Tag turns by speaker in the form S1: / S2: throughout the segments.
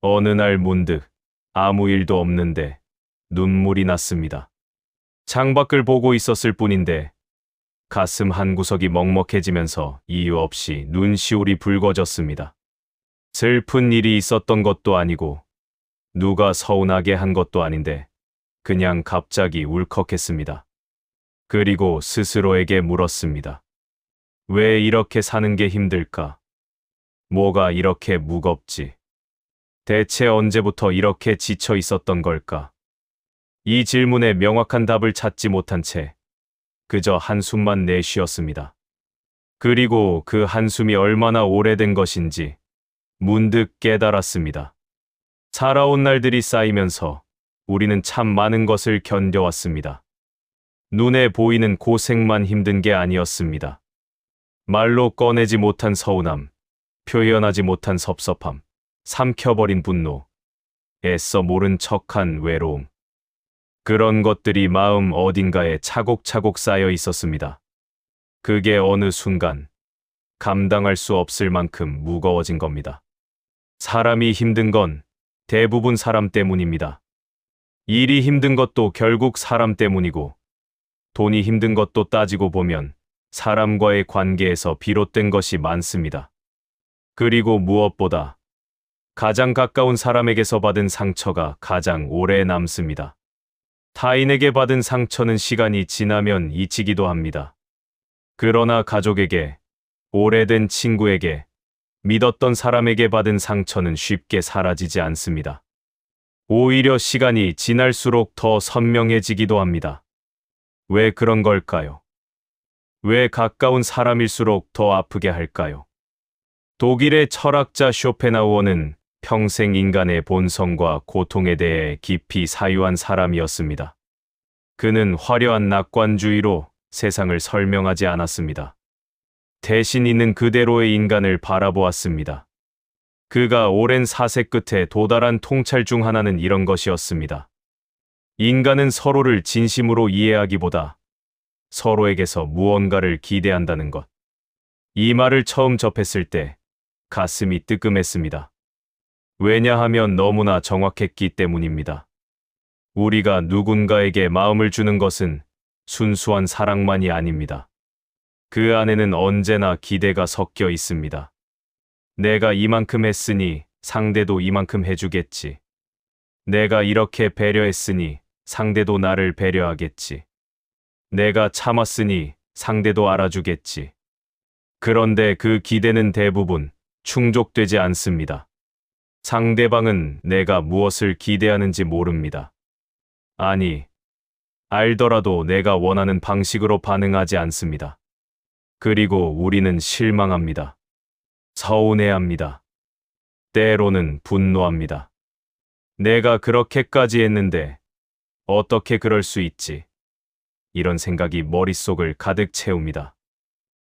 S1: 어느 날 문득 아무 일도 없는데 눈물이 났습니다. 창밖을 보고 있었을 뿐인데 가슴 한구석이 먹먹해지면서 이유 없이 눈시울이 붉어졌습니다. 슬픈 일이 있었던 것도 아니고 누가 서운하게 한 것도 아닌데 그냥 갑자기 울컥했습니다. 그리고 스스로에게 물었습니다. 왜 이렇게 사는 게 힘들까? 뭐가 이렇게 무겁지? 대체 언제부터 이렇게 지쳐 있었던 걸까? 이 질문에 명확한 답을 찾지 못한 채 그저 한숨만 내쉬었습니다. 그리고 그 한숨이 얼마나 오래된 것인지 문득 깨달았습니다. 살아온 날들이 쌓이면서 우리는 참 많은 것을 견뎌왔습니다. 눈에 보이는 고생만 힘든 게 아니었습니다. 말로 꺼내지 못한 서운함, 표현하지 못한 섭섭함, 삼켜버린 분노, 애써 모른 척한 외로움. 그런 것들이 마음 어딘가에 차곡차곡 쌓여 있었습니다. 그게 어느 순간 감당할 수 없을 만큼 무거워진 겁니다. 사람이 힘든 건 대부분 사람 때문입니다. 일이 힘든 것도 결국 사람 때문이고, 돈이 힘든 것도 따지고 보면 사람과의 관계에서 비롯된 것이 많습니다. 그리고 무엇보다 가장 가까운 사람에게서 받은 상처가 가장 오래 남습니다. 타인에게 받은 상처는 시간이 지나면 잊히기도 합니다. 그러나 가족에게, 오래된 친구에게, 믿었던 사람에게 받은 상처는 쉽게 사라지지 않습니다. 오히려 시간이 지날수록 더 선명해지기도 합니다. 왜 그런 걸까요? 왜 가까운 사람일수록 더 아프게 할까요? 독일의 철학자 쇼펜하우어는 평생 인간의 본성과 고통에 대해 깊이 사유한 사람이었습니다. 그는 화려한 낙관주의로 세상을 설명하지 않았습니다. 대신 있는 그대로의 인간을 바라보았습니다. 그가 오랜 사색 끝에 도달한 통찰 중 하나는 이런 것이었습니다. 인간은 서로를 진심으로 이해하기보다 서로에게서 무언가를 기대한다는 것. 이 말을 처음 접했을 때 가슴이 뜨끔했습니다. 왜냐하면 너무나 정확했기 때문입니다. 우리가 누군가에게 마음을 주는 것은 순수한 사랑만이 아닙니다. 그 안에는 언제나 기대가 섞여 있습니다. 내가 이만큼 했으니 상대도 이만큼 해주겠지. 내가 이렇게 배려했으니 상대도 나를 배려하겠지. 내가 참았으니 상대도 알아주겠지. 그런데 그 기대는 대부분 충족되지 않습니다. 상대방은 내가 무엇을 기대하는지 모릅니다. 아니, 알더라도 내가 원하는 방식으로 반응하지 않습니다. 그리고 우리는 실망합니다. 서운해합니다. 때로는 분노합니다. 내가 그렇게까지 했는데 어떻게 그럴 수 있지? 이런 생각이 머릿속을 가득 채웁니다.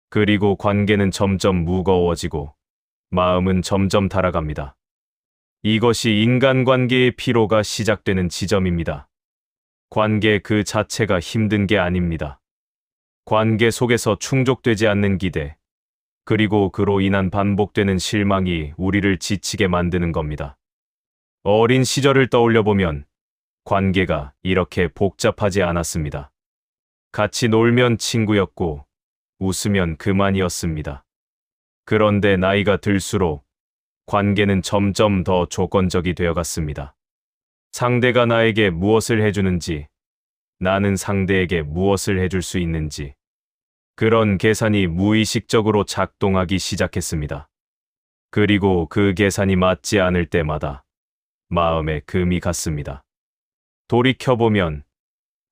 S1: 그리고 관계는 점점 무거워지고 마음은 점점 달아갑니다. 이것이 인간관계의 피로가 시작되는 지점입니다. 관계 그 자체가 힘든 게 아닙니다. 관계 속에서 충족되지 않는 기대, 그리고 그로 인한 반복되는 실망이 우리를 지치게 만드는 겁니다. 어린 시절을 떠올려보면 관계가 이렇게 복잡하지 않았습니다. 같이 놀면 친구였고 웃으면 그만이었습니다. 그런데 나이가 들수록 관계는 점점 더 조건적이 되어갔습니다. 상대가 나에게 무엇을 해주는지, 나는 상대에게 무엇을 해줄 수 있는지, 그런 계산이 무의식적으로 작동하기 시작했습니다. 그리고 그 계산이 맞지 않을 때마다 마음에 금이 갔습니다. 돌이켜보면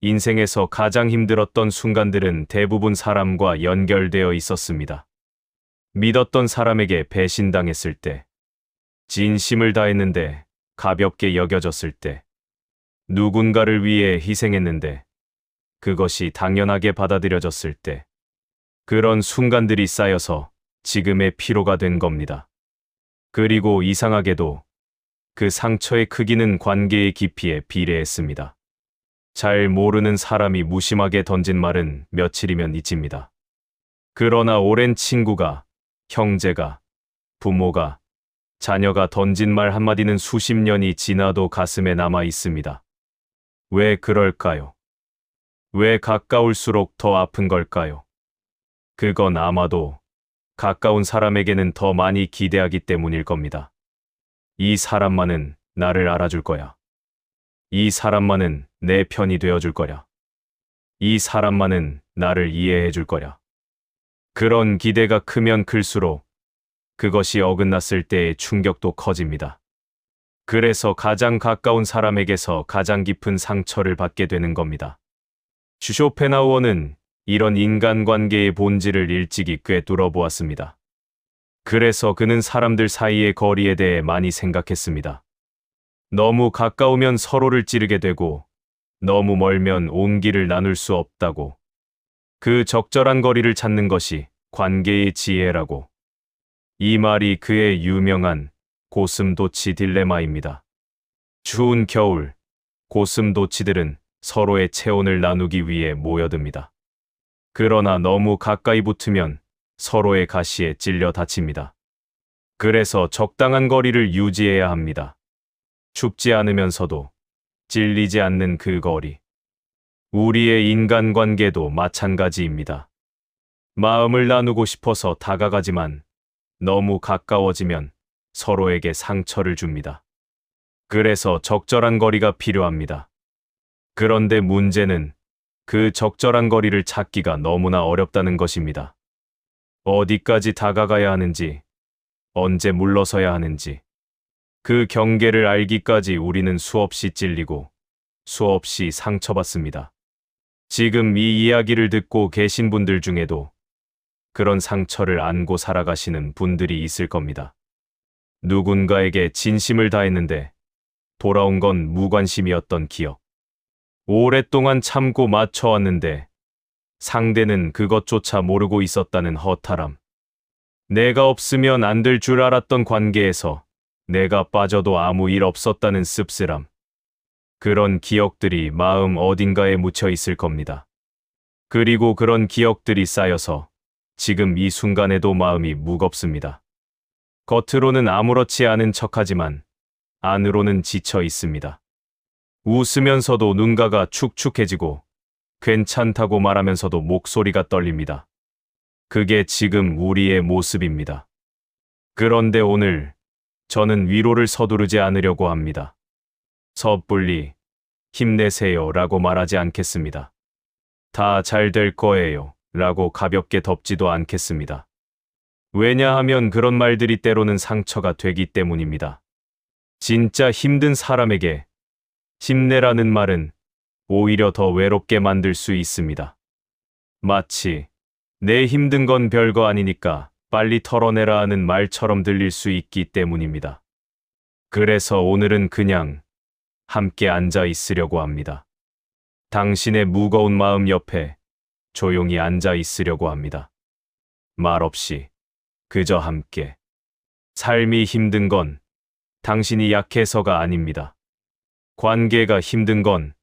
S1: 인생에서 가장 힘들었던 순간들은 대부분 사람과 연결되어 있었습니다. 믿었던 사람에게 배신당했을 때, 진심을 다했는데 가볍게 여겨졌을 때, 누군가를 위해 희생했는데 그것이 당연하게 받아들여졌을 때, 그런 순간들이 쌓여서 지금의 피로가 된 겁니다. 그리고 이상하게도 그 상처의 크기는 관계의 깊이에 비례했습니다. 잘 모르는 사람이 무심하게 던진 말은 며칠이면 잊힙니다. 그러나 오랜 친구가, 형제가, 부모가, 자녀가 던진 말 한마디는 수십 년이 지나도 가슴에 남아 있습니다. 왜 그럴까요? 왜 가까울수록 더 아픈 걸까요? 그건 아마도 가까운 사람에게는 더 많이 기대하기 때문일 겁니다. 이 사람만은 나를 알아줄 거야. 이 사람만은 내 편이 되어줄 거야. 이 사람만은 나를 이해해 줄 거야. 그런 기대가 크면 클수록 그것이 어긋났을 때의 충격도 커집니다. 그래서 가장 가까운 사람에게서 가장 깊은 상처를 받게 되는 겁니다. 쇼펜하우어는 이런 인간관계의 본질을 일찍이 꿰뚫어 보았습니다. 그래서 그는 사람들 사이의 거리에 대해 많이 생각했습니다. 너무 가까우면 서로를 찌르게 되고 너무 멀면 온기를 나눌 수 없다고. 그 적절한 거리를 찾는 것이 관계의 지혜라고. 이 말이 그의 유명한 고슴도치 딜레마입니다. 추운 겨울, 고슴도치들은 서로의 체온을 나누기 위해 모여듭니다. 그러나 너무 가까이 붙으면 서로의 가시에 찔려 다칩니다. 그래서 적당한 거리를 유지해야 합니다. 춥지 않으면서도 찔리지 않는 그 거리. 우리의 인간관계도 마찬가지입니다. 마음을 나누고 싶어서 다가가지만 너무 가까워지면 서로에게 상처를 줍니다. 그래서 적절한 거리가 필요합니다. 그런데 문제는 그 적절한 거리를 찾기가 너무나 어렵다는 것입니다. 어디까지 다가가야 하는지, 언제 물러서야 하는지, 그 경계를 알기까지 우리는 수없이 찔리고 수없이 상처받습니다. 지금 이 이야기를 듣고 계신 분들 중에도 그런 상처를 안고 살아가시는 분들이 있을 겁니다. 누군가에게 진심을 다했는데 돌아온 건 무관심이었던 기억. 오랫동안 참고 맞춰왔는데 상대는 그것조차 모르고 있었다는 허탈함. 내가 없으면 안 될 줄 알았던 관계에서 내가 빠져도 아무 일 없었다는 씁쓸함. 그런 기억들이 마음 어딘가에 묻혀 있을 겁니다. 그리고 그런 기억들이 쌓여서 지금 이 순간에도 마음이 무겁습니다. 겉으로는 아무렇지 않은 척하지만 안으로는 지쳐 있습니다. 웃으면서도 눈가가 축축해지고 괜찮다고 말하면서도 목소리가 떨립니다. 그게 지금 우리의 모습입니다. 그런데 오늘 저는 위로를 서두르지 않으려고 합니다. 섣불리 힘내세요 라고 말하지 않겠습니다. 다 잘 될 거예요 라고 가볍게 덮지도 않겠습니다. 왜냐하면 그런 말들이 때로는 상처가 되기 때문입니다. 진짜 힘든 사람에게 힘내라는 말은 오히려 더 외롭게 만들 수 있습니다. 마치 내 힘든 건 별거 아니니까 빨리 털어내라 하는 말처럼 들릴 수 있기 때문입니다. 그래서 오늘은 그냥 함께 앉아 있으려고 합니다. 당신의 무거운 마음 옆에 조용히 앉아 있으려고 합니다. 말없이 그저 함께. 삶이 힘든 건 당신이 약해서가 아닙니다. 관계가 힘든 건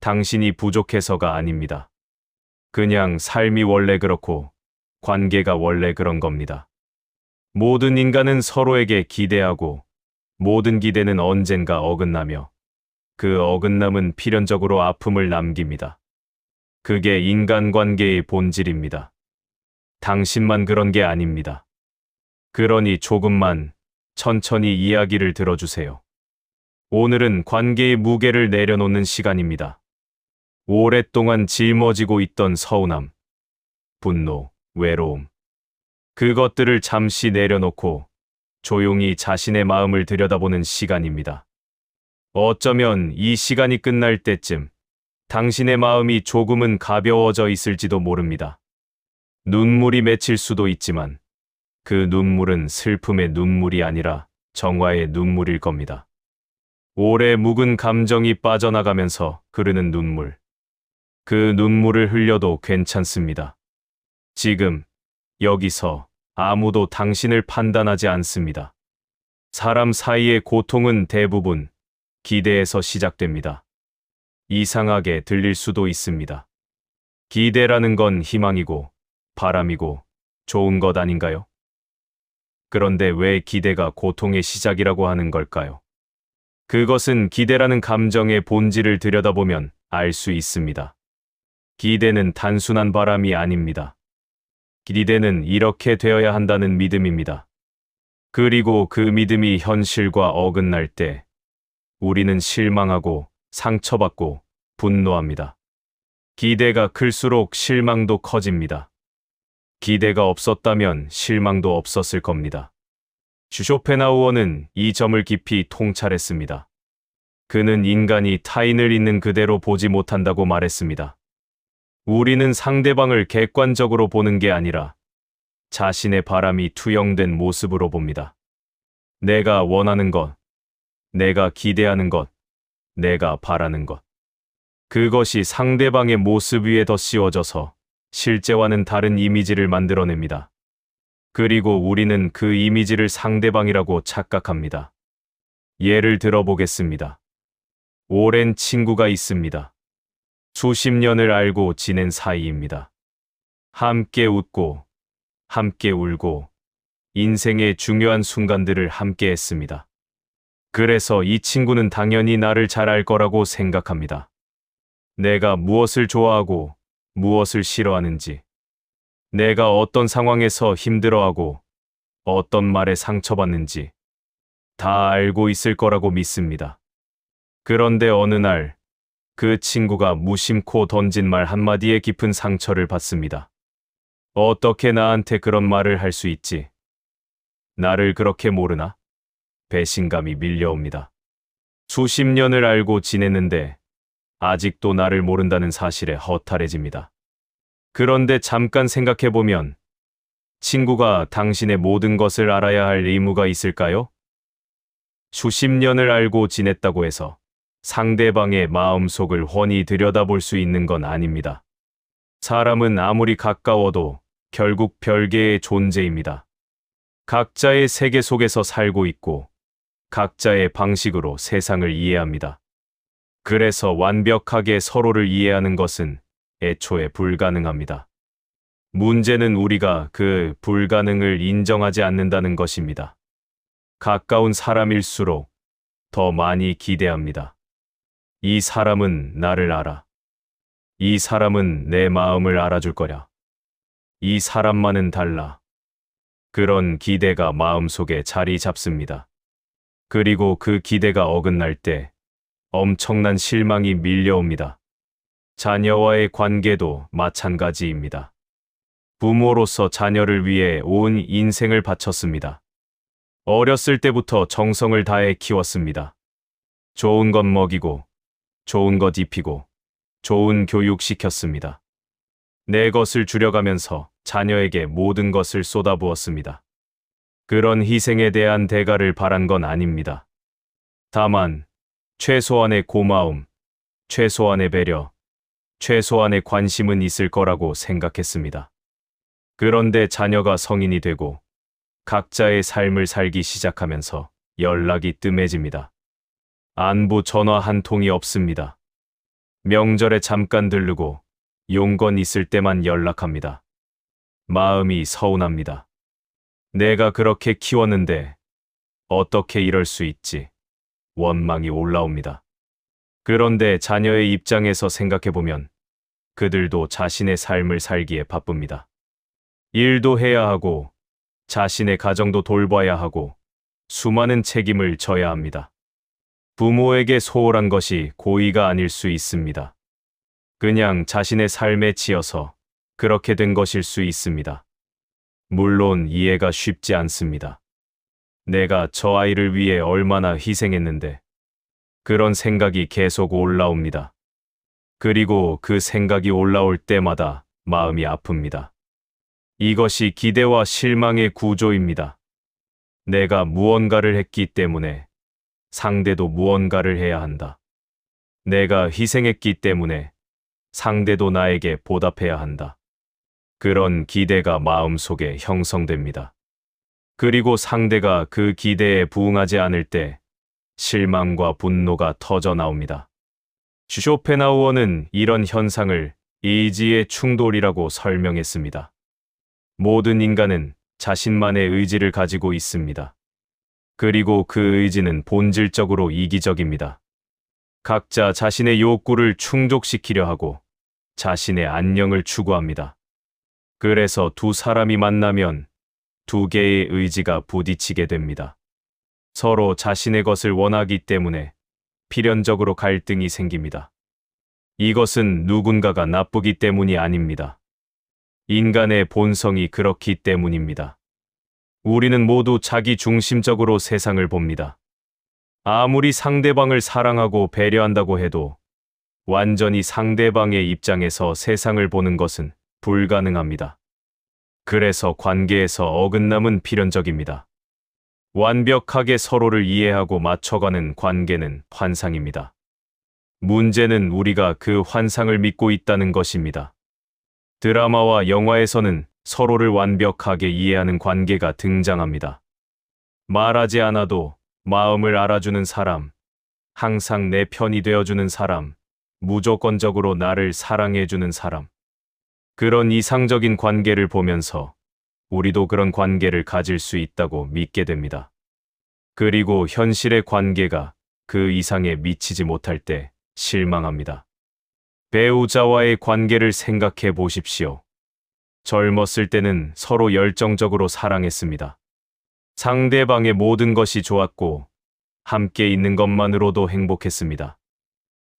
S1: 당신이 부족해서가 아닙니다. 그냥 삶이 원래 그렇고 관계가 원래 그런 겁니다. 모든 인간은 서로에게 기대하고 모든 기대는 언젠가 어긋나며 그 어긋남은 필연적으로 아픔을 남깁니다. 그게 인간관계의 본질입니다. 당신만 그런 게 아닙니다. 그러니 조금만 천천히 이야기를 들어주세요. 오늘은 관계의 무게를 내려놓는 시간입니다. 오랫동안 짊어지고 있던 서운함, 분노, 외로움. 그것들을 잠시 내려놓고 조용히 자신의 마음을 들여다보는 시간입니다. 어쩌면 이 시간이 끝날 때쯤 당신의 마음이 조금은 가벼워져 있을지도 모릅니다. 눈물이 맺힐 수도 있지만 그 눈물은 슬픔의 눈물이 아니라 정화의 눈물일 겁니다. 오래 묵은 감정이 빠져나가면서 흐르는 눈물. 그 눈물을 흘려도 괜찮습니다. 지금, 여기서 아무도 당신을 판단하지 않습니다. 사람 사이의 고통은 대부분 기대에서 시작됩니다. 이상하게 들릴 수도 있습니다. 기대라는 건 희망이고 바람이고 좋은 것 아닌가요? 그런데 왜 기대가 고통의 시작이라고 하는 걸까요? 그것은 기대라는 감정의 본질을 들여다보면 알 수 있습니다. 기대는 단순한 바람이 아닙니다. 기대는 이렇게 되어야 한다는 믿음입니다. 그리고 그 믿음이 현실과 어긋날 때 우리는 실망하고 상처받고 분노합니다. 기대가 클수록 실망도 커집니다. 기대가 없었다면 실망도 없었을 겁니다. 쇼펜하우어는 이 점을 깊이 통찰했습니다. 그는 인간이 타인을 있는 그대로 보지 못한다고 말했습니다. 우리는 상대방을 객관적으로 보는 게 아니라 자신의 바람이 투영된 모습으로 봅니다. 내가 원하는 것, 내가 기대하는 것, 내가 바라는 것. 그것이 상대방의 모습 위에 덧씌워져서 실제와는 다른 이미지를 만들어냅니다. 그리고 우리는 그 이미지를 상대방이라고 착각합니다. 예를 들어보겠습니다. 오랜 친구가 있습니다. 수십 년을 알고 지낸 사이입니다. 함께 웃고, 함께 울고, 인생의 중요한 순간들을 함께 했습니다. 그래서 이 친구는 당연히 나를 잘 알 거라고 생각합니다. 내가 무엇을 좋아하고, 무엇을 싫어하는지, 내가 어떤 상황에서 힘들어하고, 어떤 말에 상처받는지, 다 알고 있을 거라고 믿습니다. 그런데 어느 날, 그 친구가 무심코 던진 말 한마디에 깊은 상처를 받습니다. 어떻게 나한테 그런 말을 할 수 있지? 나를 그렇게 모르나? 배신감이 밀려옵니다. 수십 년을 알고 지냈는데 아직도 나를 모른다는 사실에 허탈해집니다. 그런데 잠깐 생각해보면 친구가 당신의 모든 것을 알아야 할 의무가 있을까요? 수십 년을 알고 지냈다고 해서 상대방의 마음속을 훤히 들여다볼 수 있는 건 아닙니다. 사람은 아무리 가까워도 결국 별개의 존재입니다. 각자의 세계 속에서 살고 있고 각자의 방식으로 세상을 이해합니다. 그래서 완벽하게 서로를 이해하는 것은 애초에 불가능합니다. 문제는 우리가 그 불가능을 인정하지 않는다는 것입니다. 가까운 사람일수록 더 많이 기대합니다. 이 사람은 나를 알아. 이 사람은 내 마음을 알아줄 거야. 이 사람만은 달라. 그런 기대가 마음속에 자리 잡습니다. 그리고 그 기대가 어긋날 때 엄청난 실망이 밀려옵니다. 자녀와의 관계도 마찬가지입니다. 부모로서 자녀를 위해 온 인생을 바쳤습니다. 어렸을 때부터 정성을 다해 키웠습니다. 좋은 것 먹이고, 좋은 것 입히고, 좋은 교육 시켰습니다. 내 것을 줄여가면서 자녀에게 모든 것을 쏟아부었습니다. 그런 희생에 대한 대가를 바란 건 아닙니다. 다만, 최소한의 고마움, 최소한의 배려, 최소한의 관심은 있을 거라고 생각했습니다. 그런데 자녀가 성인이 되고 각자의 삶을 살기 시작하면서 연락이 뜸해집니다. 안부 전화 한 통이 없습니다. 명절에 잠깐 들르고 용건 있을 때만 연락합니다. 마음이 서운합니다. 내가 그렇게 키웠는데 어떻게 이럴 수 있지? 원망이 올라옵니다. 그런데 자녀의 입장에서 생각해보면 그들도 자신의 삶을 살기에 바쁩니다. 일도 해야 하고 자신의 가정도 돌봐야 하고 수많은 책임을 져야 합니다. 부모에게 소홀한 것이 고의가 아닐 수 있습니다. 그냥 자신의 삶에 치여서 그렇게 된 것일 수 있습니다. 물론 이해가 쉽지 않습니다. 내가 저 아이를 위해 얼마나 희생했는데 그런 생각이 계속 올라옵니다. 그리고 그 생각이 올라올 때마다 마음이 아픕니다. 이것이 기대와 실망의 구조입니다. 내가 무언가를 했기 때문에 상대도 무언가를 해야 한다. 내가 희생했기 때문에 상대도 나에게 보답해야 한다. 그런 기대가 마음속에 형성됩니다. 그리고 상대가 그 기대에 부응하지 않을 때 실망과 분노가 터져 나옵니다. 쇼펜하우어는 이런 현상을 이지의 충돌이라고 설명했습니다. 모든 인간은 자신만의 의지를 가지고 있습니다. 그리고 그 의지는 본질적으로 이기적입니다. 각자 자신의 욕구를 충족시키려 하고 자신의 안녕을 추구합니다. 그래서 두 사람이 만나면 두 개의 의지가 부딪히게 됩니다. 서로 자신의 것을 원하기 때문에 필연적으로 갈등이 생깁니다. 이것은 누군가가 나쁘기 때문이 아닙니다. 인간의 본성이 그렇기 때문입니다. 우리는 모두 자기 중심적으로 세상을 봅니다. 아무리 상대방을 사랑하고 배려한다고 해도 완전히 상대방의 입장에서 세상을 보는 것은 불가능합니다. 그래서 관계에서 어긋남은 필연적입니다. 완벽하게 서로를 이해하고 맞춰가는 관계는 환상입니다. 문제는 우리가 그 환상을 믿고 있다는 것입니다. 드라마와 영화에서는 서로를 완벽하게 이해하는 관계가 등장합니다. 말하지 않아도 마음을 알아주는 사람, 항상 내 편이 되어주는 사람, 무조건적으로 나를 사랑해주는 사람. 그런 이상적인 관계를 보면서 우리도 그런 관계를 가질 수 있다고 믿게 됩니다. 그리고 현실의 관계가 그 이상에 미치지 못할 때 실망합니다. 배우자와의 관계를 생각해 보십시오. 젊었을 때는 서로 열정적으로 사랑했습니다. 상대방의 모든 것이 좋았고 함께 있는 것만으로도 행복했습니다.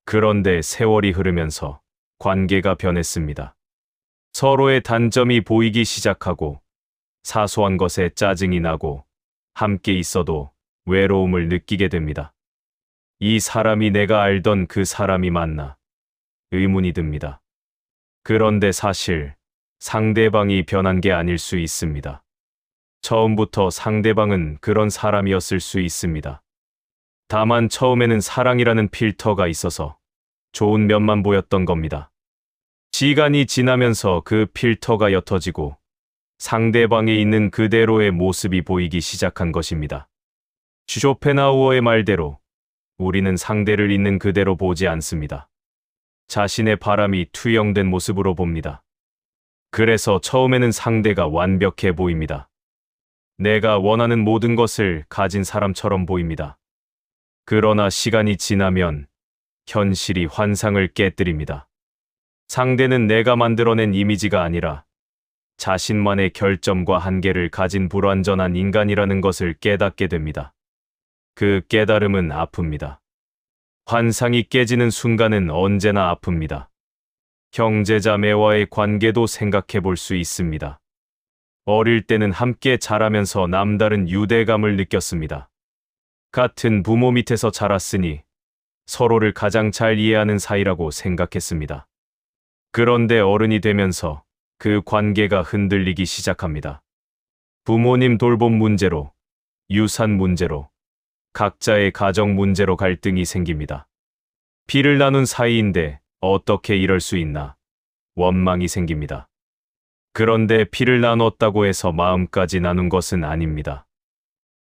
S1: 그런데 세월이 흐르면서 관계가 변했습니다. 서로의 단점이 보이기 시작하고 사소한 것에 짜증이 나고 함께 있어도 외로움을 느끼게 됩니다. 이 사람이 내가 알던 그 사람이 맞나? 의문이 듭니다. 그런데 사실 상대방이 변한 게 아닐 수 있습니다. 처음부터 상대방은 그런 사람이었을 수 있습니다. 다만 처음에는 사랑이라는 필터가 있어서 좋은 면만 보였던 겁니다. 시간이 지나면서 그 필터가 옅어지고 상대방에 있는 그대로의 모습이 보이기 시작한 것입니다. 쇼펜하우어의 말대로 우리는 상대를 있는 그대로 보지 않습니다. 자신의 바람이 투영된 모습으로 봅니다. 그래서 처음에는 상대가 완벽해 보입니다. 내가 원하는 모든 것을 가진 사람처럼 보입니다. 그러나 시간이 지나면 현실이 환상을 깨뜨립니다. 상대는 내가 만들어낸 이미지가 아니라 자신만의 결점과 한계를 가진 불완전한 인간이라는 것을 깨닫게 됩니다. 그 깨달음은 아픕니다. 환상이 깨지는 순간은 언제나 아픕니다. 형제자매와의 관계도 생각해 볼 수 있습니다. 어릴 때는 함께 자라면서 남다른 유대감을 느꼈습니다. 같은 부모 밑에서 자랐으니 서로를 가장 잘 이해하는 사이라고 생각했습니다. 그런데 어른이 되면서 그 관계가 흔들리기 시작합니다. 부모님 돌봄 문제로, 유산 문제로, 각자의 가정 문제로 갈등이 생깁니다. 피를 나눈 사이인데 어떻게 이럴 수 있나? 원망이 생깁니다. 그런데 피를 나눴다고 해서 마음까지 나눈 것은 아닙니다.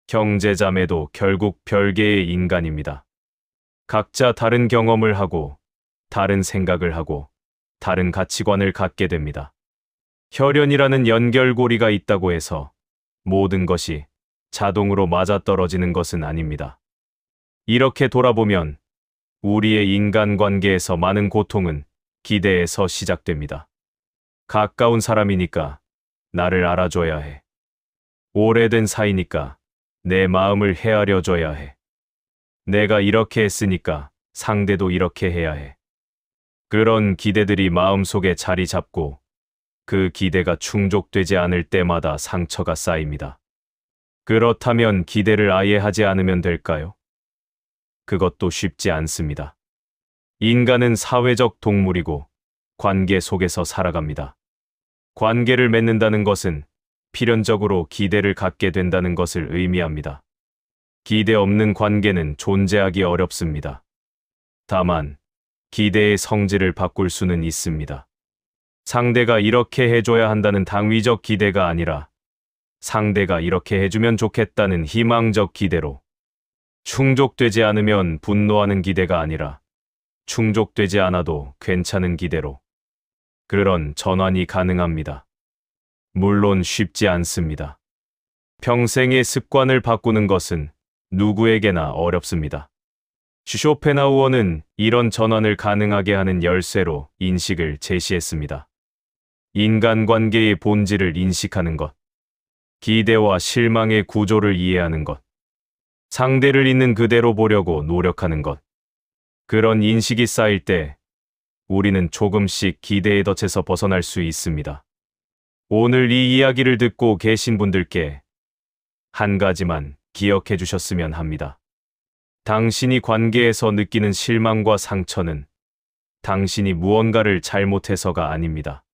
S1: 형제자매도 결국 별개의 인간입니다. 각자 다른 경험을 하고, 다른 생각을 하고, 다른 가치관을 갖게 됩니다. 혈연이라는 연결고리가 있다고 해서 모든 것이 자동으로 맞아떨어지는 것은 아닙니다. 이렇게 돌아보면 우리의 인간관계에서 많은 고통은 기대에서 시작됩니다. 가까운 사람이니까 나를 알아줘야 해. 오래된 사이니까 내 마음을 헤아려줘야 해. 내가 이렇게 했으니까 상대도 이렇게 해야 해. 그런 기대들이 마음속에 자리 잡고 그 기대가 충족되지 않을 때마다 상처가 쌓입니다. 그렇다면 기대를 아예 하지 않으면 될까요? 그것도 쉽지 않습니다. 인간은 사회적 동물이고 관계 속에서 살아갑니다. 관계를 맺는다는 것은 필연적으로 기대를 갖게 된다는 것을 의미합니다. 기대 없는 관계는 존재하기 어렵습니다. 다만 기대의 성질을 바꿀 수는 있습니다. 상대가 이렇게 해줘야 한다는 당위적 기대가 아니라 상대가 이렇게 해주면 좋겠다는 희망적 기대로, 충족되지 않으면 분노하는 기대가 아니라 충족되지 않아도 괜찮은 기대로, 그런 전환이 가능합니다. 물론 쉽지 않습니다. 평생의 습관을 바꾸는 것은 누구에게나 어렵습니다. 쇼펜하우어는 이런 전환을 가능하게 하는 열쇠로 인식을 제시했습니다. 인간관계의 본질을 인식하는 것, 기대와 실망의 구조를 이해하는 것, 상대를 있는 그대로 보려고 노력하는 것. 그런 인식이 쌓일 때 우리는 조금씩 기대의 덫에서 벗어날 수 있습니다. 오늘 이 이야기를 듣고 계신 분들께 한 가지만 기억해 주셨으면 합니다. 당신이 관계에서 느끼는 실망과 상처는 당신이 무언가를 잘못해서가 아닙니다.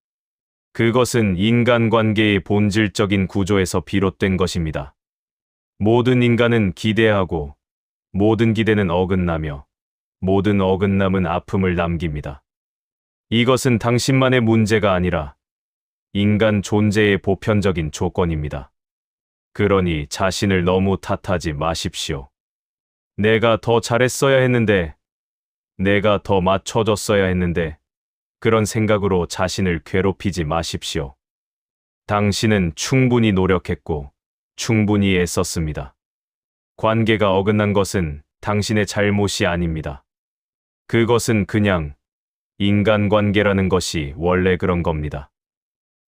S1: 그것은 인간관계의 본질적인 구조에서 비롯된 것입니다. 모든 인간은 기대하고 모든 기대는 어긋나며 모든 어긋남은 아픔을 남깁니다. 이것은 당신만의 문제가 아니라 인간 존재의 보편적인 조건입니다. 그러니 자신을 너무 탓하지 마십시오. 내가 더 잘했어야 했는데, 내가 더 맞춰줬어야 했는데, 그런 생각으로 자신을 괴롭히지 마십시오. 당신은 충분히 노력했고, 충분히 애썼습니다. 관계가 어긋난 것은 당신의 잘못이 아닙니다. 그것은 그냥 인간관계라는 것이 원래 그런 겁니다.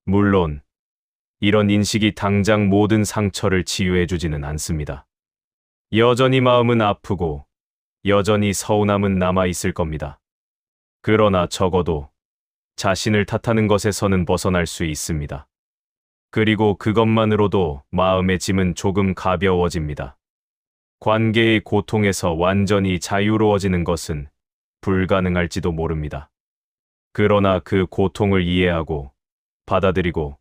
S1: 물론, 이런 인식이 당장 모든 상처를 치유해주지는 않습니다. 여전히 마음은 아프고 여전히 서운함은 남아있을 겁니다. 그러나 적어도 자신을 탓하는 것에서는 벗어날 수 있습니다. 그리고 그것만으로도 마음의 짐은 조금 가벼워집니다. 관계의 고통에서 완전히 자유로워지는 것은 불가능할지도 모릅니다. 그러나 그 고통을 이해하고 받아들이고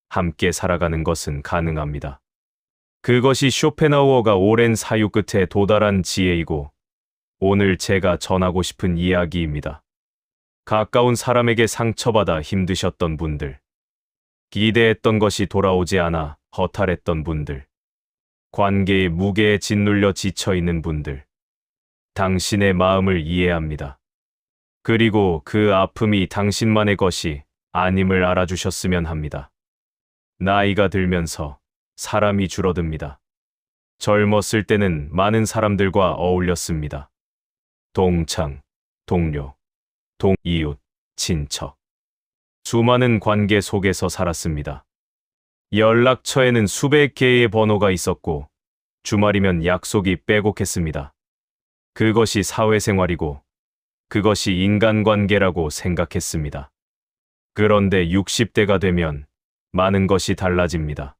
S1: 함께 살아가는 것은 가능합니다. 그것이 쇼펜하우어가 오랜 사유 끝에 도달한 지혜이고 오늘 제가 전하고 싶은 이야기입니다. 가까운 사람에게 상처받아 힘드셨던 분들, 기대했던 것이 돌아오지 않아 허탈했던 분들, 관계의 무게에 짓눌려 지쳐있는 분들, 당신의 마음을 이해합니다. 그리고 그 아픔이 당신만의 것이 아님을 알아주셨으면 합니다. 나이가 들면서 사람이 줄어듭니다. 젊었을 때는 많은 사람들과 어울렸습니다. 동창, 동료, 이웃, 친척. 수많은 관계 속에서 살았습니다. 연락처에는 수백 개의 번호가 있었고 주말이면 약속이 빼곡했습니다. 그것이 사회생활이고 그것이 인간관계라고 생각했습니다. 그런데 60대가 되면 많은 것이 달라집니다.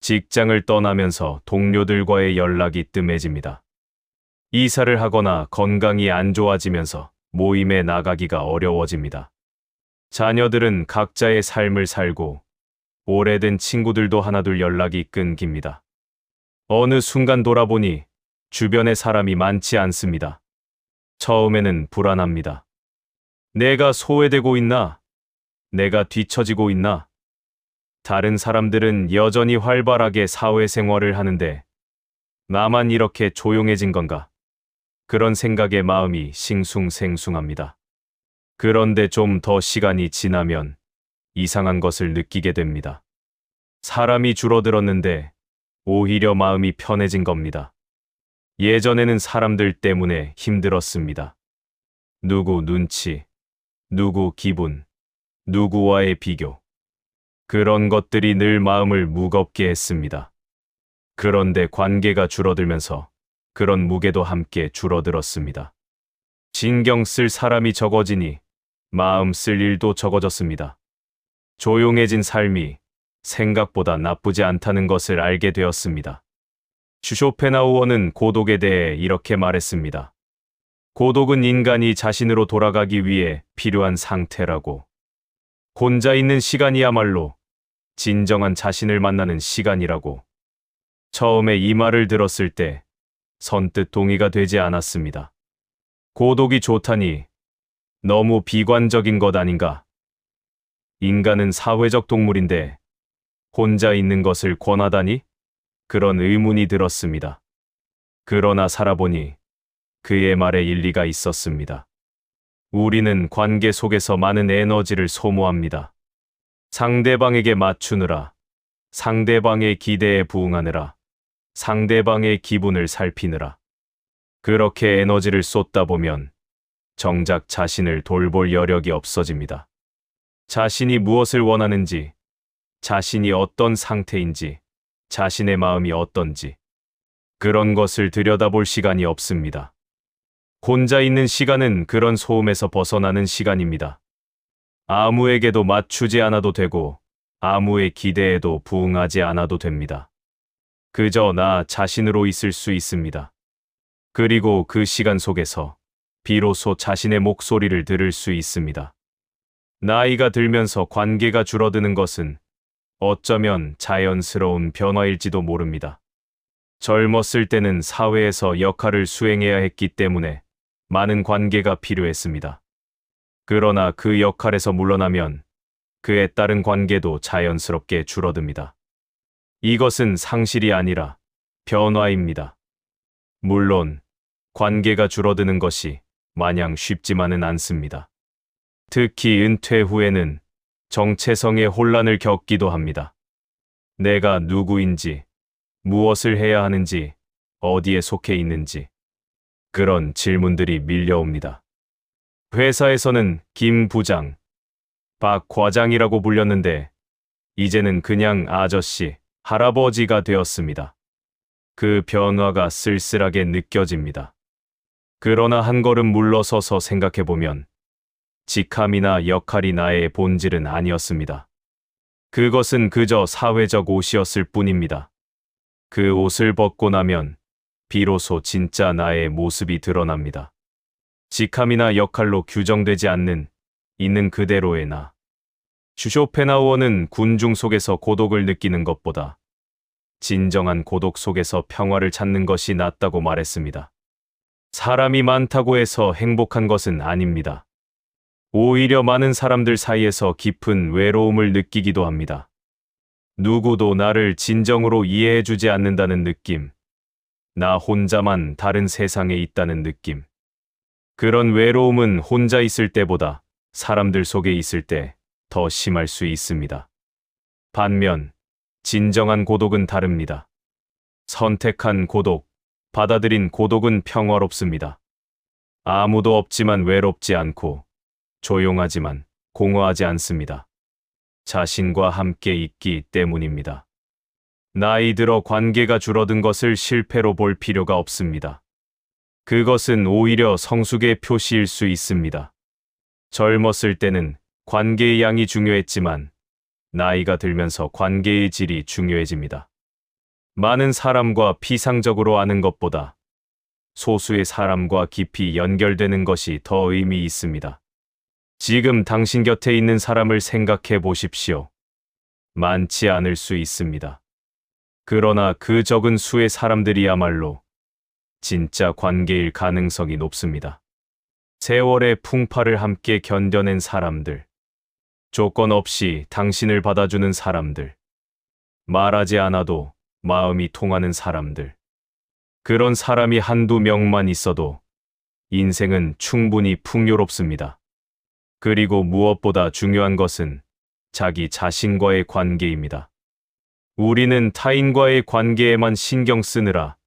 S1: 직장을 떠나면서 동료들과의 연락이 뜸해집니다. 이사를 하거나 건강이 안 좋아지면서 모임에 나가기가 어려워집니다. 자녀들은 각자의 삶을 살고 오래된 친구들도 하나둘 연락이 끊깁니다. 어느 순간 돌아보니 주변에 사람이 많지 않습니다. 처음에는 불안합니다. 내가 소외되고 있나? 내가 뒤처지고 있나? 다른 사람들은 여전히 활발하게 사회생활을 하는데 나만 이렇게 조용해진 건가? 그런 생각에 마음이 싱숭생숭합니다. 그런데 좀 더 시간이 지나면 이상한 것을 느끼게 됩니다. 사람이 줄어들었는데 오히려 마음이 편해진 겁니다. 예전에는 사람들 때문에 힘들었습니다. 누구 눈치, 누구 기분, 누구와의 비교. 그런 것들이 늘 마음을 무겁게 했습니다. 그런데 관계가 줄어들면서 그런 무게도 함께 줄어들었습니다. 신경 쓸 사람이 적어지니 마음 쓸 일도 적어졌습니다. 조용해진 삶이 생각보다 나쁘지 않다는 것을 알게 되었습니다. 쇼펜하우어는 고독에 대해 이렇게 말했습니다. 고독은 인간이 자신으로 돌아가기 위해 필요한 상태라고. 혼자 있는 시간이야말로 진정한 자신을 만나는 시간이라고. 처음에 이 말을 들었을 때 선뜻 동의가 되지 않았습니다. 고독이 좋다니 너무 비관적인 것 아닌가? 인간은 사회적 동물인데 혼자 있는 것을 권하다니? 그런 의문이 들었습니다. 그러나 살아보니 그의 말에 일리가 있었습니다. 우리는 관계 속에서 많은 에너지를 소모합니다. 상대방에게 맞추느라, 상대방의 기대에 부응하느라, 상대방의 기분을 살피느라. 그렇게 에너지를 쏟다 보면 정작 자신을 돌볼 여력이 없어집니다. 자신이 무엇을 원하는지, 자신이 어떤 상태인지, 자신의 마음이 어떤지, 그런 것을 들여다볼 시간이 없습니다. 혼자 있는 시간은 그런 소음에서 벗어나는 시간입니다. 아무에게도 맞추지 않아도 되고, 아무의 기대에도 부응하지 않아도 됩니다. 그저 나 자신으로 있을 수 있습니다. 그리고 그 시간 속에서 비로소 자신의 목소리를 들을 수 있습니다. 나이가 들면서 관계가 줄어드는 것은 어쩌면 자연스러운 변화일지도 모릅니다. 젊었을 때는 사회에서 역할을 수행해야 했기 때문에 많은 관계가 필요했습니다. 그러나 그 역할에서 물러나면 그에 따른 관계도 자연스럽게 줄어듭니다. 이것은 상실이 아니라 변화입니다. 물론 관계가 줄어드는 것이 마냥 쉽지만은 않습니다. 특히 은퇴 후에는 정체성의 혼란을 겪기도 합니다. 내가 누구인지, 무엇을 해야 하는지, 어디에 속해 있는지, 그런 질문들이 밀려옵니다. 회사에서는 김 부장, 박 과장이라고 불렸는데 이제는 그냥 아저씨, 할아버지가 되었습니다. 그 변화가 쓸쓸하게 느껴집니다. 그러나 한 걸음 물러서서 생각해보면 직함이나 역할이 나의 본질은 아니었습니다. 그것은 그저 사회적 옷이었을 뿐입니다. 그 옷을 벗고 나면 비로소 진짜 나의 모습이 드러납니다. 직함이나 역할로 규정되지 않는 있는 그대로의 나. 쇼펜하우어는 군중 속에서 고독을 느끼는 것보다 진정한 고독 속에서 평화를 찾는 것이 낫다고 말했습니다. 사람이 많다고 해서 행복한 것은 아닙니다. 오히려 많은 사람들 사이에서 깊은 외로움을 느끼기도 합니다. 누구도 나를 진정으로 이해해주지 않는다는 느낌. 나 혼자만 다른 세상에 있다는 느낌. 그런 외로움은 혼자 있을 때보다 사람들 속에 있을 때 더 심할 수 있습니다. 반면 진정한 고독은 다릅니다. 선택한 고독, 받아들인 고독은 평화롭습니다. 아무도 없지만 외롭지 않고 조용하지만 공허하지 않습니다. 자신과 함께 있기 때문입니다. 나이 들어 관계가 줄어든 것을 실패로 볼 필요가 없습니다. 그것은 오히려 성숙의 표시일 수 있습니다. 젊었을 때는 관계의 양이 중요했지만 나이가 들면서 관계의 질이 중요해집니다. 많은 사람과 피상적으로 아는 것보다 소수의 사람과 깊이 연결되는 것이 더 의미 있습니다. 지금 당신 곁에 있는 사람을 생각해 보십시오. 많지 않을 수 있습니다. 그러나 그 적은 수의 사람들이야말로 진짜 관계일 가능성이 높습니다. 세월의 풍파를 함께 견뎌낸 사람들, 조건 없이 당신을 받아주는 사람들, 말하지 않아도 마음이 통하는 사람들. 그런 사람이 한두 명만 있어도 인생은 충분히 풍요롭습니다. 그리고 무엇보다 중요한 것은 자기 자신과의 관계입니다. 우리는 타인과의 관계에만 신경 쓰느라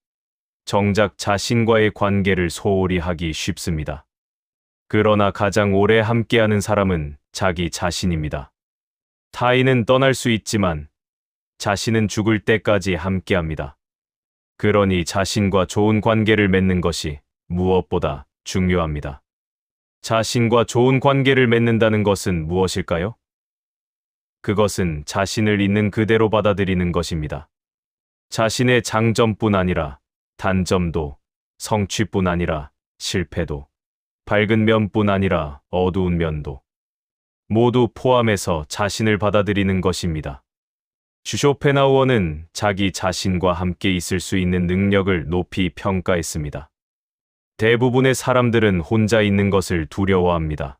S1: 정작 자신과의 관계를 소홀히 하기 쉽습니다. 그러나 가장 오래 함께하는 사람은 자기 자신입니다. 타인은 떠날 수 있지만 자신은 죽을 때까지 함께합니다. 그러니 자신과 좋은 관계를 맺는 것이 무엇보다 중요합니다. 자신과 좋은 관계를 맺는다는 것은 무엇일까요? 그것은 자신을 있는 그대로 받아들이는 것입니다. 자신의 장점뿐 아니라 단점도, 성취뿐 아니라 실패도, 밝은 면뿐 아니라 어두운 면도 모두 포함해서 자신을 받아들이는 것입니다. 쇼펜하우어는 자기 자신과 함께 있을 수 있는 능력을 높이 평가했습니다. 대부분의 사람들은 혼자 있는 것을 두려워합니다.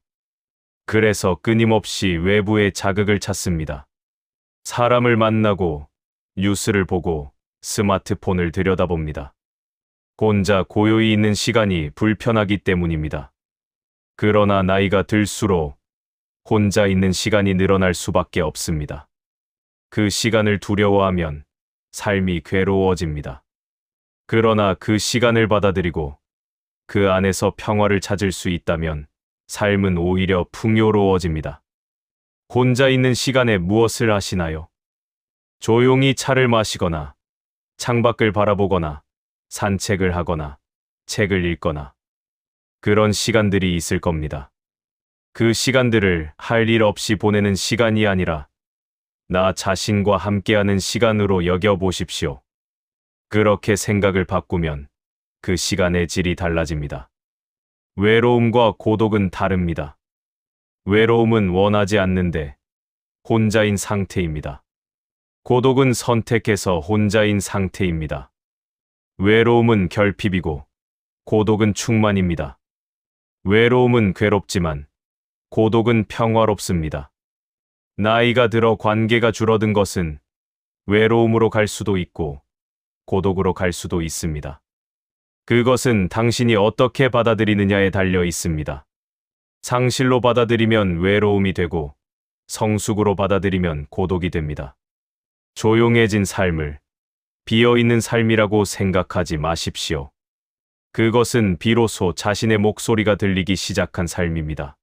S1: 그래서 끊임없이 외부의 자극을 찾습니다. 사람을 만나고 뉴스를 보고 스마트폰을 들여다봅니다. 혼자 고요히 있는 시간이 불편하기 때문입니다. 그러나 나이가 들수록 혼자 있는 시간이 늘어날 수밖에 없습니다. 그 시간을 두려워하면 삶이 괴로워집니다. 그러나 그 시간을 받아들이고 그 안에서 평화를 찾을 수 있다면 삶은 오히려 풍요로워집니다. 혼자 있는 시간에 무엇을 하시나요? 조용히 차를 마시거나 창밖을 바라보거나 산책을 하거나 책을 읽거나 그런 시간들이 있을 겁니다. 그 시간들을 할 일 없이 보내는 시간이 아니라 나 자신과 함께하는 시간으로 여겨보십시오. 그렇게 생각을 바꾸면 그 시간의 질이 달라집니다. 외로움과 고독은 다릅니다. 외로움은 원하지 않는데 혼자인 상태입니다. 고독은 선택해서 혼자인 상태입니다. 외로움은 결핍이고 고독은 충만입니다. 외로움은 괴롭지만 고독은 평화롭습니다. 나이가 들어 관계가 줄어든 것은 외로움으로 갈 수도 있고 고독으로 갈 수도 있습니다. 그것은 당신이 어떻게 받아들이느냐에 달려 있습니다. 상실로 받아들이면 외로움이 되고 성숙으로 받아들이면 고독이 됩니다. 조용해진 삶을 비어있는 삶이라고 생각하지 마십시오. 그것은 비로소 자신의 목소리가 들리기 시작한 삶입니다.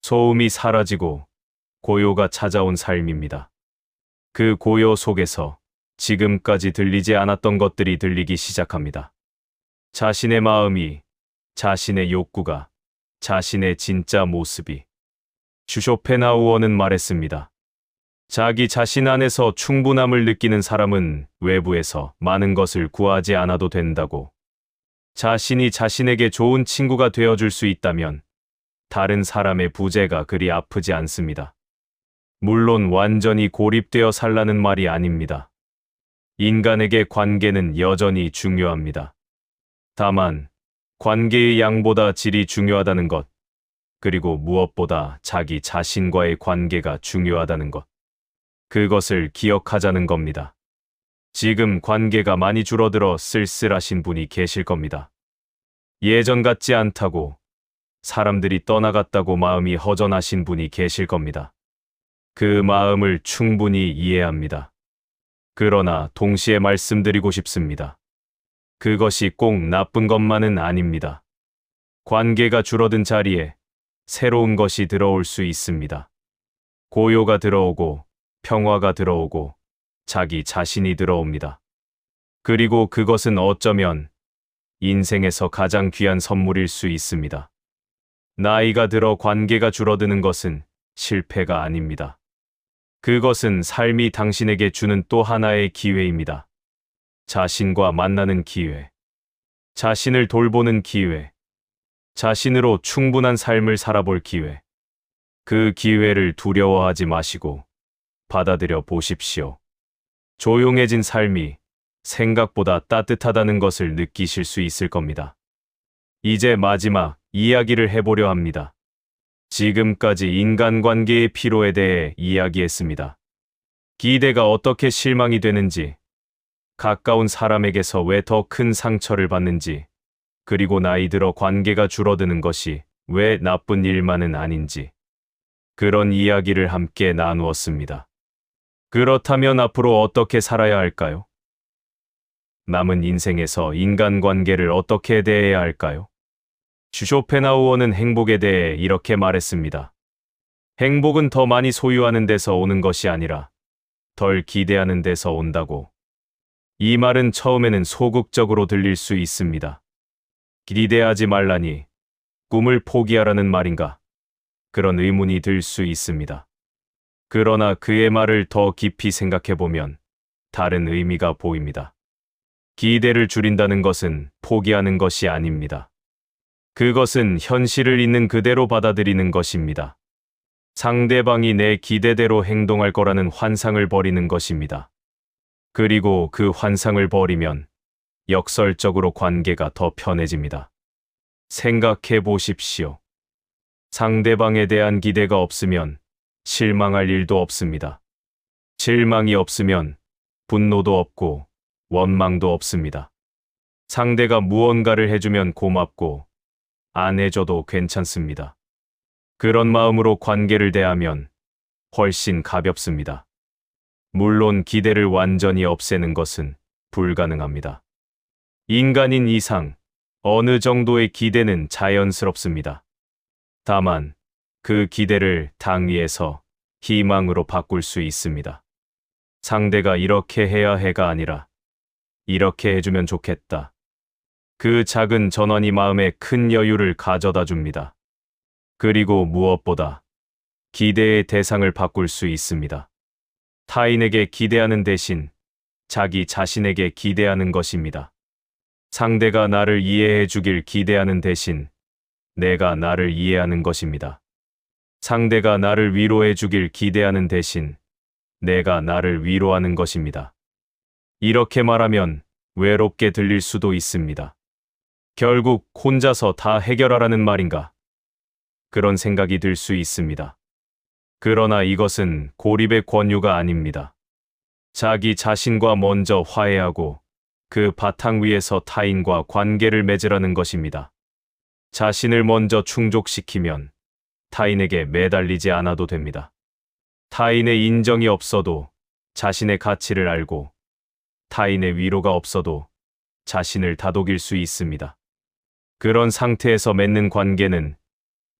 S1: 소음이 사라지고 고요가 찾아온 삶입니다. 그 고요 속에서 지금까지 들리지 않았던 것들이 들리기 시작합니다. 자신의 마음이, 자신의 욕구가, 자신의 진짜 모습이. 쇼펜하우어는 말했습니다. 자기 자신 안에서 충분함을 느끼는 사람은 외부에서 많은 것을 구하지 않아도 된다고. 자신이 자신에게 좋은 친구가 되어줄 수 있다면 다른 사람의 부재가 그리 아프지 않습니다. 물론 완전히 고립되어 살라는 말이 아닙니다. 인간에게 관계는 여전히 중요합니다. 다만 관계의 양보다 질이 중요하다는 것, 그리고 무엇보다 자기 자신과의 관계가 중요하다는 것. 그것을 기억하자는 겁니다. 지금 관계가 많이 줄어들어 쓸쓸하신 분이 계실 겁니다. 예전 같지 않다고, 사람들이 떠나갔다고 마음이 허전하신 분이 계실 겁니다. 그 마음을 충분히 이해합니다. 그러나 동시에 말씀드리고 싶습니다. 그것이 꼭 나쁜 것만은 아닙니다. 관계가 줄어든 자리에 새로운 것이 들어올 수 있습니다. 고요가 들어오고 평화가 들어오고 자기 자신이 들어옵니다. 그리고 그것은 어쩌면 인생에서 가장 귀한 선물일 수 있습니다. 나이가 들어 관계가 줄어드는 것은 실패가 아닙니다. 그것은 삶이 당신에게 주는 또 하나의 기회입니다. 자신과 만나는 기회, 자신을 돌보는 기회, 자신으로 충분한 삶을 살아볼 기회. 그 기회를 두려워하지 마시고 받아들여 보십시오. 조용해진 삶이 생각보다 따뜻하다는 것을 느끼실 수 있을 겁니다. 이제 마지막 이야기를 해보려 합니다. 지금까지 인간관계의 피로에 대해 이야기했습니다. 기대가 어떻게 실망이 되는지, 가까운 사람에게서 왜 더 큰 상처를 받는지, 그리고 나이 들어 관계가 줄어드는 것이 왜 나쁜 일만은 아닌지, 그런 이야기를 함께 나누었습니다. 그렇다면 앞으로 어떻게 살아야 할까요? 남은 인생에서 인간관계를 어떻게 대해야 할까요? 쇼펜하우어는 행복에 대해 이렇게 말했습니다. 행복은 더 많이 소유하는 데서 오는 것이 아니라 덜 기대하는 데서 온다고. 이 말은 처음에는 소극적으로 들릴 수 있습니다. 기대하지 말라니 꿈을 포기하라는 말인가? 그런 의문이 들 수 있습니다. 그러나 그의 말을 더 깊이 생각해보면 다른 의미가 보입니다. 기대를 줄인다는 것은 포기하는 것이 아닙니다. 그것은 현실을 있는 그대로 받아들이는 것입니다. 상대방이 내 기대대로 행동할 거라는 환상을 버리는 것입니다. 그리고 그 환상을 버리면 역설적으로 관계가 더 편해집니다. 생각해 보십시오. 상대방에 대한 기대가 없으면 실망할 일도 없습니다. 실망이 없으면 분노도 없고 원망도 없습니다. 상대가 무언가를 해주면 고맙고 안 해줘도 괜찮습니다. 그런 마음으로 관계를 대하면 훨씬 가볍습니다. 물론 기대를 완전히 없애는 것은 불가능합니다. 인간인 이상 어느 정도의 기대는 자연스럽습니다. 다만 그 기대를 당위에서 희망으로 바꿀 수 있습니다. 상대가 이렇게 해야 해가 아니라 이렇게 해주면 좋겠다. 그 작은 전환이 마음에 큰 여유를 가져다 줍니다. 그리고 무엇보다 기대의 대상을 바꿀 수 있습니다. 타인에게 기대하는 대신 자기 자신에게 기대하는 것입니다. 상대가 나를 이해해 주길 기대하는 대신 내가 나를 이해하는 것입니다. 상대가 나를 위로해 주길 기대하는 대신 내가 나를 위로하는 것입니다. 이렇게 말하면 외롭게 들릴 수도 있습니다. 결국 혼자서 다 해결하라는 말인가? 그런 생각이 들 수 있습니다. 그러나 이것은 고립의 권유가 아닙니다. 자기 자신과 먼저 화해하고 그 바탕 위에서 타인과 관계를 맺으라는 것입니다. 자신을 먼저 충족시키면 타인에게 매달리지 않아도 됩니다. 타인의 인정이 없어도 자신의 가치를 알고 타인의 위로가 없어도 자신을 다독일 수 있습니다. 그런 상태에서 맺는 관계는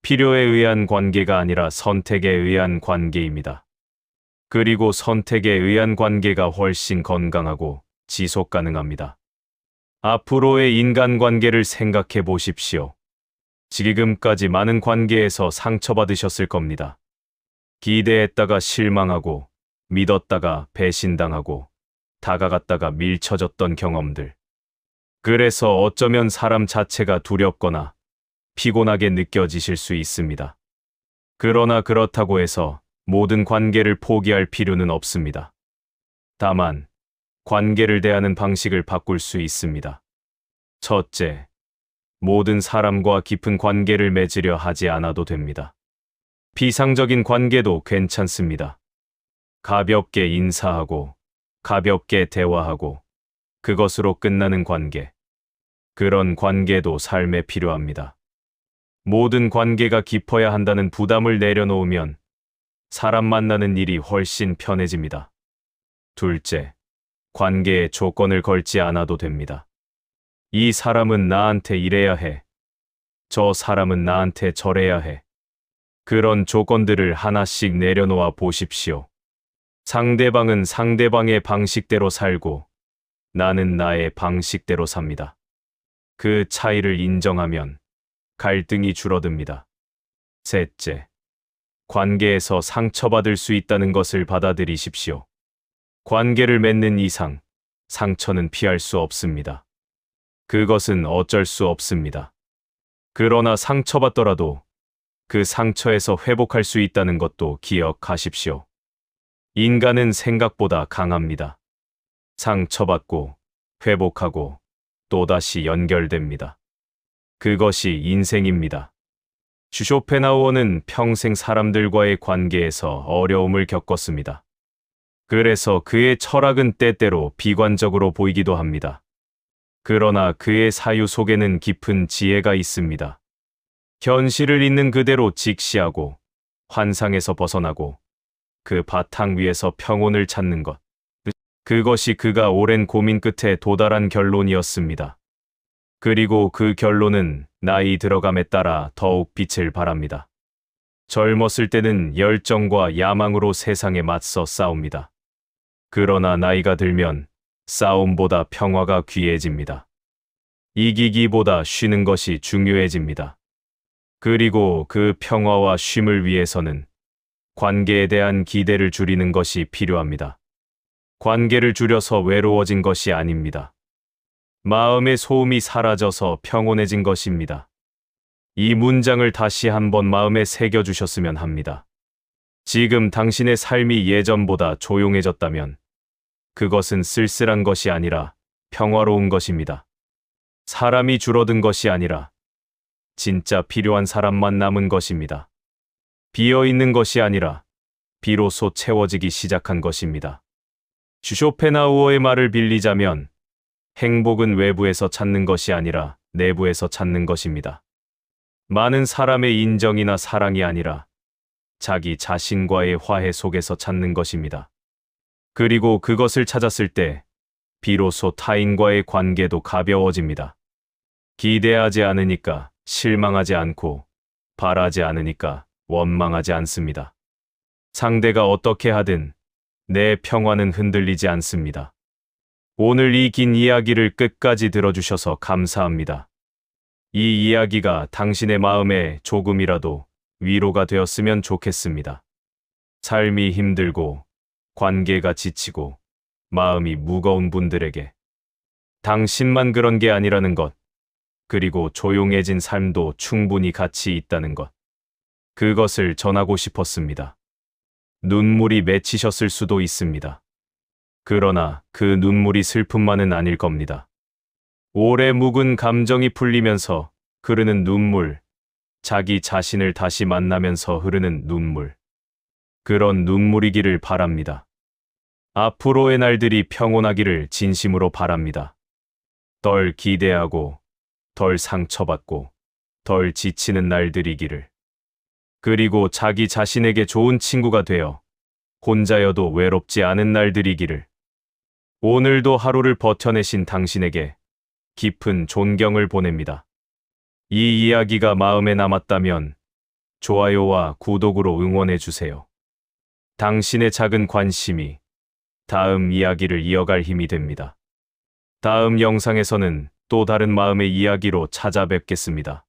S1: 필요에 의한 관계가 아니라 선택에 의한 관계입니다. 그리고 선택에 의한 관계가 훨씬 건강하고 지속 가능합니다. 앞으로의 인간관계를 생각해 보십시오. 지금까지 많은 관계에서 상처받으셨을 겁니다. 기대했다가 실망하고, 믿었다가 배신당하고, 다가갔다가 밀쳐졌던 경험들. 그래서 어쩌면 사람 자체가 두렵거나 피곤하게 느껴지실 수 있습니다. 그러나 그렇다고 해서 모든 관계를 포기할 필요는 없습니다. 다만, 관계를 대하는 방식을 바꿀 수 있습니다. 첫째, 모든 사람과 깊은 관계를 맺으려 하지 않아도 됩니다. 비상적인 관계도 괜찮습니다. 가볍게 인사하고, 가볍게 대화하고, 그것으로 끝나는 관계. 그런 관계도 삶에 필요합니다. 모든 관계가 깊어야 한다는 부담을 내려놓으면 사람 만나는 일이 훨씬 편해집니다. 둘째, 관계에 조건을 걸지 않아도 됩니다. 이 사람은 나한테 이래야 해. 저 사람은 나한테 저래야 해. 그런 조건들을 하나씩 내려놓아 보십시오. 상대방은 상대방의 방식대로 살고 나는 나의 방식대로 삽니다. 그 차이를 인정하면 갈등이 줄어듭니다. 셋째, 관계에서 상처받을 수 있다는 것을 받아들이십시오. 관계를 맺는 이상 상처는 피할 수 없습니다. 그것은 어쩔 수 없습니다. 그러나 상처받더라도 그 상처에서 회복할 수 있다는 것도 기억하십시오. 인간은 생각보다 강합니다. 상처받고 회복하고 또다시 연결됩니다. 그것이 인생입니다. 쇼펜하우어는 평생 사람들과의 관계에서 어려움을 겪었습니다. 그래서 그의 철학은 때때로 비관적으로 보이기도 합니다. 그러나 그의 사유 속에는 깊은 지혜가 있습니다. 현실을 있는 그대로 직시하고 환상에서 벗어나고 그 바탕 위에서 평온을 찾는 것. 그것이 그가 오랜 고민 끝에 도달한 결론이었습니다. 그리고 그 결론은 나이 들어감에 따라 더욱 빛을 발합니다. 젊었을 때는 열정과 야망으로 세상에 맞서 싸웁니다. 그러나 나이가 들면 싸움보다 평화가 귀해집니다. 이기기보다 쉬는 것이 중요해집니다. 그리고 그 평화와 쉼을 위해서는 관계에 대한 기대를 줄이는 것이 필요합니다. 관계를 줄여서 외로워진 것이 아닙니다. 마음의 소음이 사라져서 평온해진 것입니다. 이 문장을 다시 한번 마음에 새겨주셨으면 합니다. 지금 당신의 삶이 예전보다 조용해졌다면 그것은 쓸쓸한 것이 아니라 평화로운 것입니다. 사람이 줄어든 것이 아니라 진짜 필요한 사람만 남은 것입니다. 비어있는 것이 아니라 비로소 채워지기 시작한 것입니다. 쇼펜하우어의 말을 빌리자면 행복은 외부에서 찾는 것이 아니라 내부에서 찾는 것입니다. 많은 사람의 인정이나 사랑이 아니라 자기 자신과의 화해 속에서 찾는 것입니다. 그리고 그것을 찾았을 때 비로소 타인과의 관계도 가벼워집니다. 기대하지 않으니까 실망하지 않고 바라지 않으니까 원망하지 않습니다. 상대가 어떻게 하든 내 평화는 흔들리지 않습니다. 오늘 이 긴 이야기를 끝까지 들어주셔서 감사합니다. 이 이야기가 당신의 마음에 조금이라도 위로가 되었으면 좋겠습니다. 삶이 힘들고 관계가 지치고 마음이 무거운 분들에게 당신만 그런 게 아니라는 것, 그리고 조용해진 삶도 충분히 가치 있다는 것, 그것을 전하고 싶었습니다. 눈물이 맺히셨을 수도 있습니다. 그러나 그 눈물이 슬픔만은 아닐 겁니다. 오래 묵은 감정이 풀리면서 흐르는 눈물, 자기 자신을 다시 만나면서 흐르는 눈물, 그런 눈물이기를 바랍니다. 앞으로의 날들이 평온하기를 진심으로 바랍니다. 덜 기대하고, 덜 상처받고, 덜 지치는 날들이기를. 그리고 자기 자신에게 좋은 친구가 되어 혼자여도 외롭지 않은 날들이기를. 오늘도 하루를 버텨내신 당신에게 깊은 존경을 보냅니다. 이 이야기가 마음에 남았다면 좋아요와 구독으로 응원해 주세요. 당신의 작은 관심이 다음 이야기를 이어갈 힘이 됩니다. 다음 영상에서는 또 다른 마음의 이야기로 찾아뵙겠습니다.